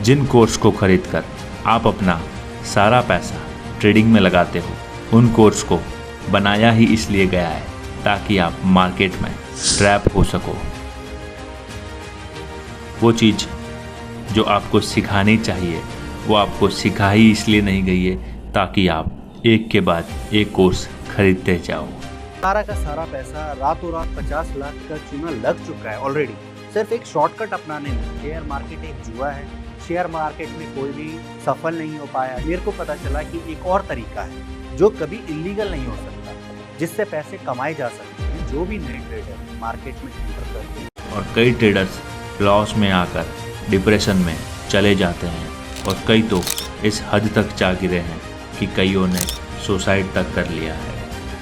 जिन course को खरीदकर आप अपना सारा पैसा ट्रेडिंग में लगाते हो, उन कोर्स को बनाया ही इसलिए गया है ताकि आप मार्केट में ट्रैप हो सको। वो चीज़ जो आपको सिखानी चाहिए वो आपको सिखाई इसलिए नहीं गई है ताकि आप एक के बाद एक कोर्स खरीदते जाओ। सारा का सारा पैसा रातों रात 50 लाख का चूना लग चुका है ऑलरेडी, सिर्फ एक शॉर्टकट अपनाने में। शेयर मार्केट एक जुआ है, शेयर मार्केट में कोई भी सफल नहीं हो पाया। मेरे को पता चला कि एक और तरीका है जो कभी इलीगल नहीं हो सकता, जिससे पैसे कमाए जा सकते हैं। जो भी नए ट्रेडर मार्केट में एंटर करते हैं, और कई ट्रेडर्स लॉस में आकर डिप्रेशन में चले जाते हैं और कई तो इस हद तक जा गिरे हैं कि कईयों ने सुसाइड तक कर लिया है।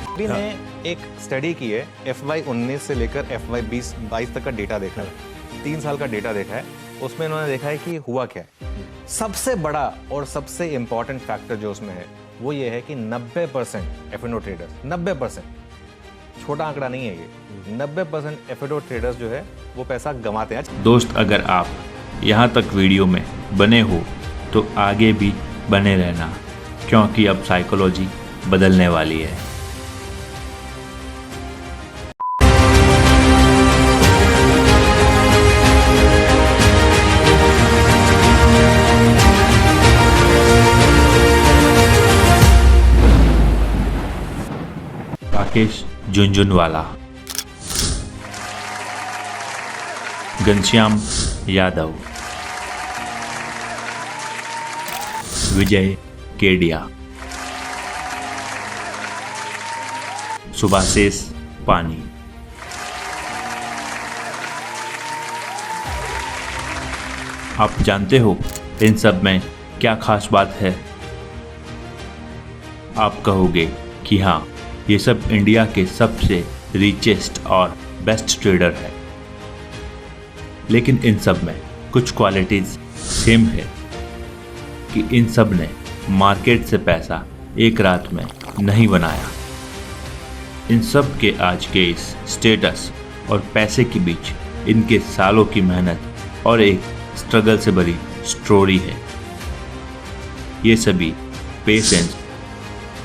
अभी ने एक स्टडी की है, FY19 से लेकर FY22 तक का डेटा देखा है, 3 साल का डेटा देखा है। उसमें इन्होंने देखा है कि हुआ क्या है। सबसे बड़ा और सबसे इम्पॉर्टेंट फैक्टर जो उसमें है वो ये है कि 90% F&O ट्रेडर्स, 90%, छोटा आंकड़ा नहीं है ये, 90% F&O ट्रेडर्स जो है वो पैसा गंवाते हैं। दोस्त, अगर आप यहाँ तक वीडियो में बने हो तो आगे भी बने रहना, क्योंकि अब साइकोलॉजी बदलने वाली है। राकेश झुनझुनवाला, घनश्याम यादव, विजय केडिया, सुभाषेश पानी। आप जानते हो इन सब में क्या खास बात है? आप कहोगे कि हाँ, ये सब इंडिया के सबसे रिचेस्ट और बेस्ट ट्रेडर है, लेकिन इन सब में कुछ क्वालिटीज सेम है कि इन सब ने मार्केट से पैसा एक रात में नहीं बनाया। इन सब के आज के इस स्टेटस और पैसे के बीच इनके सालों की मेहनत और एक स्ट्रगल से भरी स्टोरी है। ये सभी पेशेंस,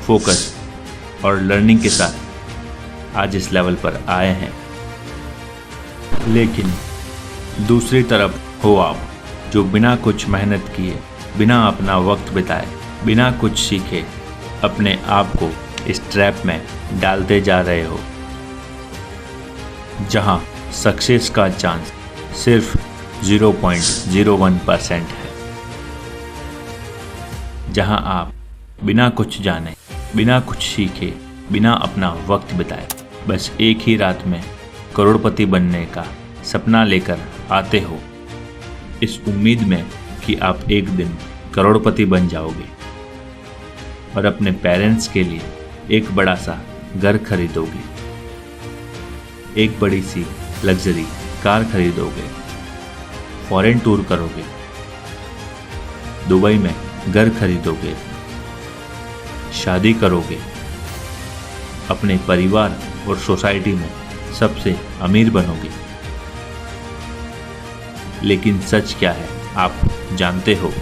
फोकस और लर्निंग के साथ आज इस लेवल पर आए हैं। लेकिन दूसरी तरफ हो आप, जो बिना कुछ मेहनत किए, बिना अपना वक्त बिताए, बिना कुछ सीखे अपने आप को इस ट्रैप में डालते जा रहे हो, जहां सक्सेस का चांस सिर्फ 0.01% है, जहां आप बिना कुछ जाने, बिना कुछ सीखे, बिना अपना वक्त बिताए, बस एक ही रात में करोड़पति बनने का सपना लेकर आते हो, इस उम्मीद में कि आप एक दिन करोड़पति बन जाओगे और अपने पेरेंट्स के लिए एक बड़ा सा घर खरीदोगे, एक बड़ी सी लग्जरी कार खरीदोगे, फॉरेन टूर करोगे, दुबई में घर खरीदोगे, शादी करोगे, अपने परिवार और सोसाइटी में सबसे अमीर बनोगे। लेकिन सच क्या है आप जानते हो?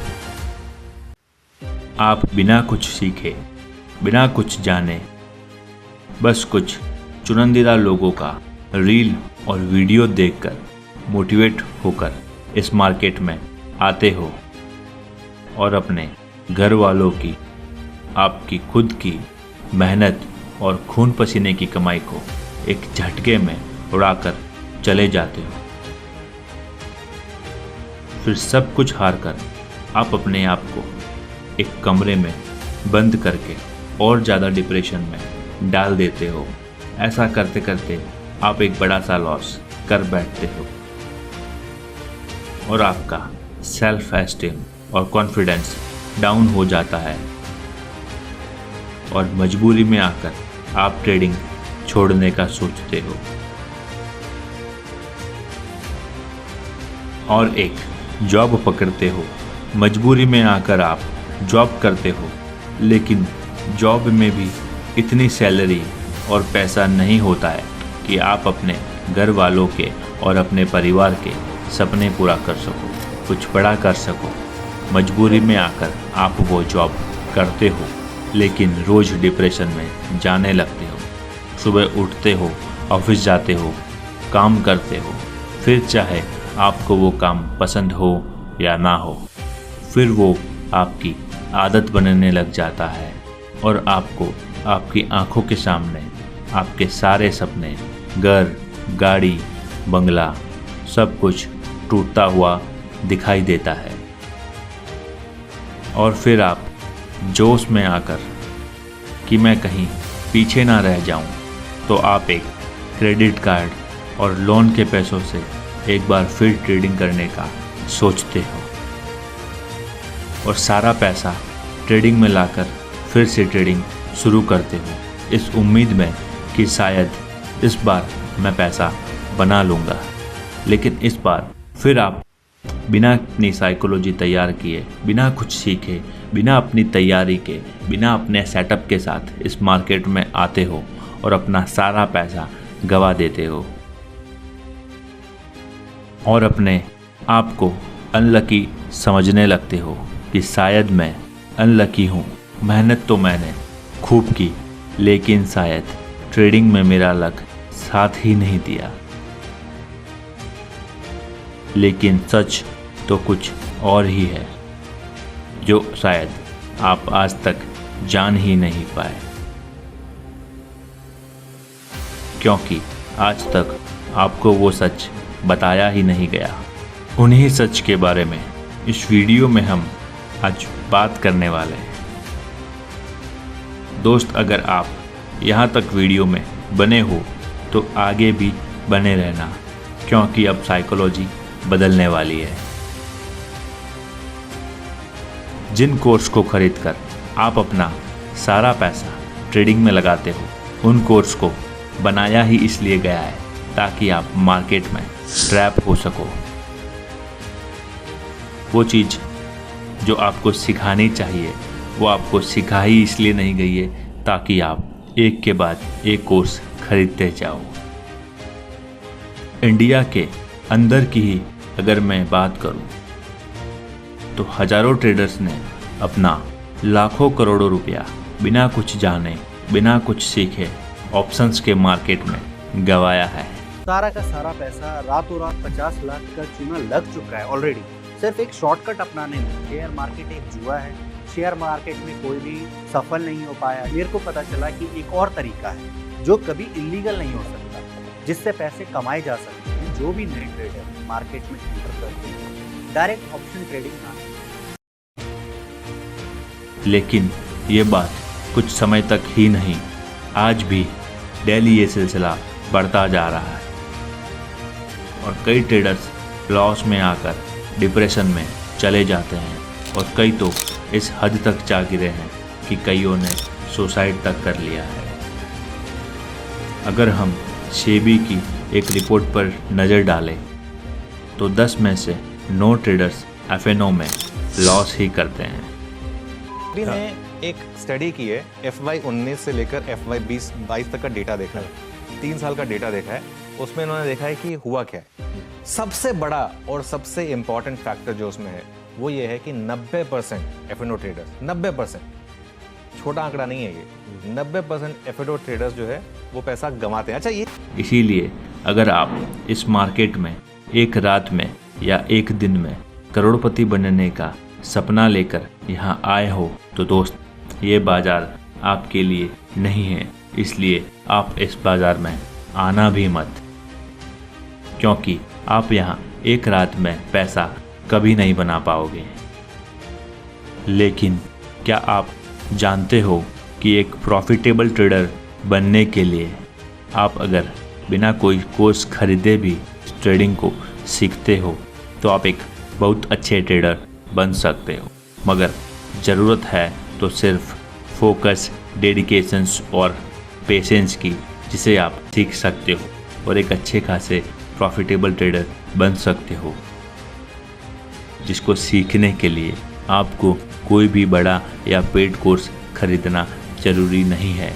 आप बिना कुछ सीखे, बिना कुछ जाने, बस कुछ चुनिंदा लोगों का रील और वीडियो देखकर मोटिवेट होकर इस मार्केट में आते हो और अपने घर वालों की, आपकी खुद की मेहनत और खून पसीने की कमाई को एक झटके में उड़ाकर चले जाते हो। फिर सब कुछ हार कर आप अपने आप को एक कमरे में बंद करके और ज़्यादा डिप्रेशन में डाल देते हो। ऐसा करते करते आप एक बड़ा सा लॉस कर बैठते हो और आपका सेल्फ एस्टीम और कॉन्फिडेंस डाउन हो जाता है और मजबूरी में आकर आप ट्रेडिंग छोड़ने का सोचते हो और एक जॉब पकड़ते हो। मजबूरी में आकर आप जॉब करते हो, लेकिन जॉब में भी इतनी सैलरी और पैसा नहीं होता है कि आप अपने घर वालों के और अपने परिवार के सपने पूरा कर सको, कुछ बड़ा कर सको। मजबूरी में आकर आप वो जॉब करते हो, लेकिन रोज़ डिप्रेशन में जाने लगते हो। सुबह उठते हो, ऑफिस जाते हो, काम करते हो, फिर चाहे आपको वो काम पसंद हो या ना हो, फिर वो आपकी आदत बनने लग जाता है और आपको आपकी आंखों के सामने आपके सारे सपने, घर, गाड़ी, बंगला, सब कुछ टूटता हुआ दिखाई देता है। और फिर आप जोश में आकर कि मैं कहीं पीछे ना रह जाऊं, तो आप एक क्रेडिट कार्ड और लोन के पैसों से एक बार फिर ट्रेडिंग करने का सोचते हो और सारा पैसा ट्रेडिंग में लाकर फिर से ट्रेडिंग शुरू करते हो, इस उम्मीद में कि शायद इस बार मैं पैसा बना लूँगा। लेकिन इस बार फिर आप बिना अपनी साइकोलॉजी तैयार किए, बिना कुछ सीखे, बिना अपनी तैयारी के, बिना अपने सेटअप के साथ इस मार्केट में आते हो और अपना सारा पैसा गवा देते हो और अपने आप को अनलकी समझने लगते हो कि शायद मैं अनलकी हूँ। मेहनत तो मैंने खूब की, लेकिन शायद ट्रेडिंग में मेरा लक साथ ही नहीं दिया। लेकिन सच तो कुछ और ही है, जो शायद आप आज तक जान ही नहीं पाए, क्योंकि आज तक आपको वो सच बताया ही नहीं गया। उन्हीं सच के बारे में इस वीडियो में हम आज बात करने वाले हैं। दोस्त, अगर आप यहाँ तक वीडियो में बने हो तो आगे भी बने रहना, क्योंकि अब साइकोलॉजी बदलने वाली है। जिन कोर्स को खरीदकर आप अपना सारा पैसा ट्रेडिंग में लगाते हो, उन कोर्स को बनाया ही इसलिए गया है ताकि आप मार्केट में ट्रैप हो सको। वो चीज़ जो आपको सिखानी चाहिए वो आपको सिखाई इसलिए नहीं गई है ताकि आप एक के बाद एक कोर्स खरीदते जाओ। इंडिया के अंदर की ही अगर मैं बात करूं तो हजारों ट्रेडर्स ने अपना लाखों करोड़ों रुपया बिना कुछ जाने, बिना कुछ सीखे ऑप्शंस के मार्केट में गंवाया है। सारा का सारा पैसा रातों रात 50 लाख का चूना लग चुका है ऑलरेडी, सिर्फ एक शॉर्टकट अपनाने में। शेयर मार्केट एक जुआ है, शेयर मार्केट में कोई भी सफल नहीं हो पाया। मेरे को पता चला कि एक और तरीका है जो कभी इलीगल नहीं हो सकता, जिससे पैसे कमाए जा सकते हैं। जो भी नए ट्रेडर मार्केट में एंटर करते हैं, डायरेक्ट ऑप्शन ट्रेडिंग ना। लेकिन ये बात कुछ समय तक ही नहीं, आज भी डेली ये सिलसिला बढ़ता जा रहा है और कई ट्रेडर्स लॉस में आकर डिप्रेशन में चले जाते हैं और कई तो इस हद तक जा गिरे हैं कि कईयों ने सुसाइड तक कर लिया है। अगर हम सेबी की एक रिपोर्ट पर नज़र डालें तो 10 में से 9 ट्रेडर्स एफएनओ में लॉस ही करते हैं। सेबी ने एक स्टडी की है, FY19 से लेकर FY22 तक का डेटा देखा है, 3 साल का डेटा देखा है। उसमें इन्होंने देखा है कि हुआ क्या है। सबसे बड़ा और सबसे इम्पॉर्टेंट फैक्टर जो उसमें है वो ये है कि 90% एफएनओ ट्रेडर्स, 90%, छोटा आंकड़ा नहीं है ये, 90% एफएनओ ट्रेडर्स जो है वो पैसा गंवाते हैं। अच्छा, ये इसीलिए अगर आप इस मार्केट में एक रात में या एक दिन में करोड़पति बनने का सपना लेकर यहाँ आए हो तो दोस्त, ये बाजार आपके लिए नहीं है। इसलिए आप इस बाजार में आना भी मत, क्योंकि आप यहाँ एक रात में पैसा कभी नहीं बना पाओगे। लेकिन क्या आप जानते हो कि एक प्रॉफिटेबल ट्रेडर बनने के लिए आप अगर बिना कोई कोर्स खरीदे भी ट्रेडिंग को सीखते हो तो आप एक बहुत अच्छे ट्रेडर बन सकते हो। मगर ज़रूरत है तो सिर्फ फोकस, डेडिकेशंस और पेशेंस की, जिसे आप सीख सकते हो और एक अच्छे खासे प्रॉफिटेबल ट्रेडर बन सकते हो, जिसको सीखने के लिए आपको कोई भी बड़ा या पेड कोर्स खरीदना ज़रूरी नहीं है,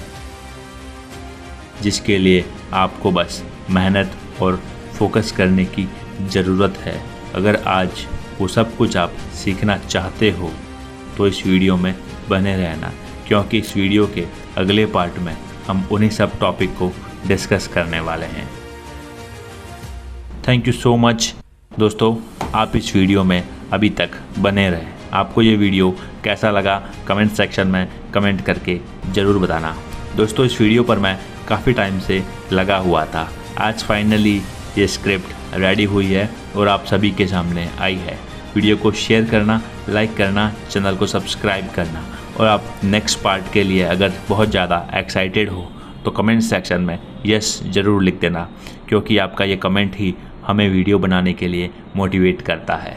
जिसके लिए आपको बस मेहनत और फोकस करने की ज़रूरत है। अगर आज वो सब कुछ आप सीखना चाहते हो तो इस वीडियो में बने रहना, क्योंकि इस वीडियो के अगले पार्ट में हम उन्हीं सब टॉपिक को डिस्कस करने वाले हैं। थैंक यू सो मच दोस्तों, आप इस वीडियो में अभी तक बने रहे। आपको ये वीडियो कैसा लगा कमेंट सेक्शन में कमेंट करके ज़रूर बताना। दोस्तों इस वीडियो पर मैं काफ़ी टाइम से लगा हुआ था, आज फाइनली ये स्क्रिप्ट रेडी हुई है और आप सभी के सामने आई है। वीडियो को शेयर करना, लाइक करना, चैनल को सब्सक्राइब करना, और आप नेक्स्ट पार्ट के लिए अगर बहुत ज़्यादा एक्साइटेड हो तो कमेंट सेक्शन में यस ज़रूर लिख देना, क्योंकि आपका ये कमेंट ही हमें वीडियो बनाने के लिए मोटिवेट करता है।